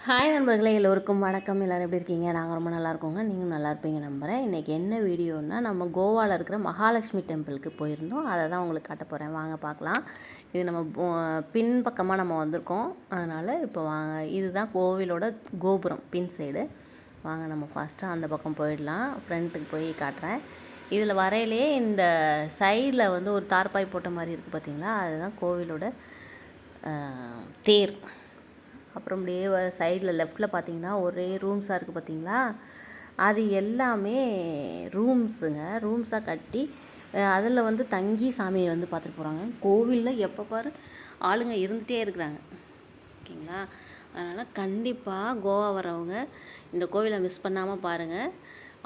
Hi நண்பர்களே, எல்லோருக்கும் வணக்கம். எல்லோரும் எப்படி இருக்கீங்க? நாங்கள் ரொம்ப நல்லா இருக்கோங்க. நீங்களும் நல்லா இருப்பீங்க நம்புகிறேன். இன்றைக்கி என்ன வீடியோன்னா, நம்ம கோவாவில் இருக்கிற மகாலட்சுமி டெம்பிளுக்கு போயிருந்தோம். அதை தான் உங்களுக்கு காட்ட போகிறேன். வாங்க பார்க்கலாம். இது நம்ம பின்பக்கமாக நம்ம வந்திருக்கோம். அதனால் இப்போ வாங்க, இதுதான் கோவிலோட கோபுரம் பின் சைடு. வாங்க நம்ம ஃபாஸ்ட்டாக அந்த பக்கம் போயிடலாம். ஃப்ரண்ட்டுக்கு போய் காட்டுறேன். இதில் வரையிலே இந்த சைடில் வந்து ஒரு தார்பாய் போட்ட மாதிரி இருக்குது பார்த்தீங்களா? அதுதான் கோவிலோட தேர். அப்புறம் அப்படியே சைடில் லெஃப்டில் பார்த்தீங்கன்னா ஒரே ரூம்ஸாக இருக்குது பார்த்தீங்களா? அது எல்லாமே ரூம்ஸாக கட்டி அதில் வந்து தங்கி சாமியை வந்து பார்த்துட்டு போகிறாங்க. கோவிலில் எப்போ பாரு ஆளுங்க இருந்துகிட்டே இருக்கிறாங்க. ஓகேங்களா? அதனால் கண்டிப்பாக கோவா வரவங்க இந்த கோவிலை மிஸ் பண்ணாமல் பாருங்கள்.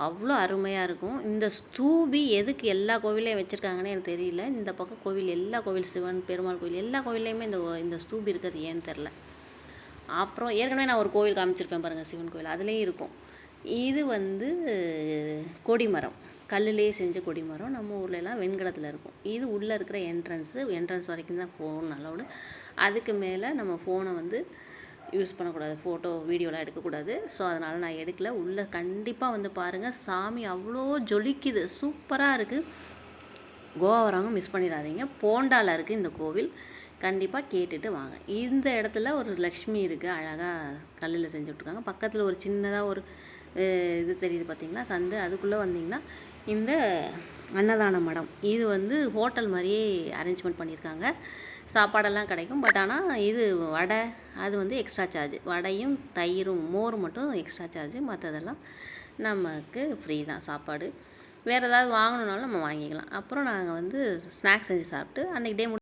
அவ்வளோ அருமையாக இருக்கும். இந்த ஸ்தூபி எதுக்கு எல்லா கோவிலையும் வச்சுருக்காங்கன்னு எனக்கு தெரியல. இந்த பக்கம் கோவில், எல்லா கோவில், சிவன் பெருமாள் கோவில், எல்லா கோவில்லையுமே இந்த ஸ்தூபி இருக்கிறது ஏன்னு தெரில. அப்புறம் ஏற்கனவே நான் ஒரு கோவில் காமிச்சிருப்பேன் பாருங்கள், சிவன் கோவில், அதுலேயும் இருக்கும். இது வந்து கொடிமரம், கல்லுலேயே செஞ்ச கொடிமரம். நம்ம ஊர்லலாம் வெண்கலத்தில் இருக்கும். இது உள்ளே இருக்கிற என்ட்ரன்ஸ் வரைக்கும் தான் ஃபோன் அலௌடு. அதுக்கு மேலே நம்ம ஃபோனை வந்து யூஸ் பண்ணக்கூடாது, ஃபோட்டோ வீடியோலாம் எடுக்கக்கூடாது. ஸோ அதனால் நான் எடுக்கல. உள்ளே கண்டிப்பாக வந்து பாருங்கள். சாமி அவ்வளோ ஜொலிக்குது, சூப்பராக இருக்குது. கோவா வரவங்க மிஸ் பண்ணிடாதீங்க. போண்டாவில் இருக்குது இந்த கோவில். கண்டிப்பாக கேட்டுட்டு வாங்க. இந்த இடத்துல ஒரு லக்ஷ்மி இருக்குது, அழகாக கல்லில் செஞ்சு விட்ருக்காங்க. பக்கத்தில் ஒரு சின்னதாக ஒரு இது தெரியுது பார்த்தீங்களா, சந்து. அதுக்குள்ளே வந்தீங்கன்னா இந்த அன்னதான மடம். இது வந்து ஹோட்டல் மாதிரியே அரேஞ்ச்மெண்ட் பண்ணியிருக்காங்க. சாப்பாடெல்லாம் கிடைக்கும். பட் ஆனால் இது வடை அது வந்து எக்ஸ்ட்ரா சார்ஜ். வடையும் தயிரும் மோர் மட்டும் எக்ஸ்ட்ரா சார்ஜ். மற்றதெல்லாம் நமக்கு ஃப்ரீ தான் சாப்பாடு. வேறு ஏதாவது வாங்கணுன்னாலும் நம்ம வாங்கிக்கலாம். அப்புறம் நாங்கள் வந்து ஸ்நாக்ஸ் செஞ்சு சாப்பிட்டு அன்றைக்கி டே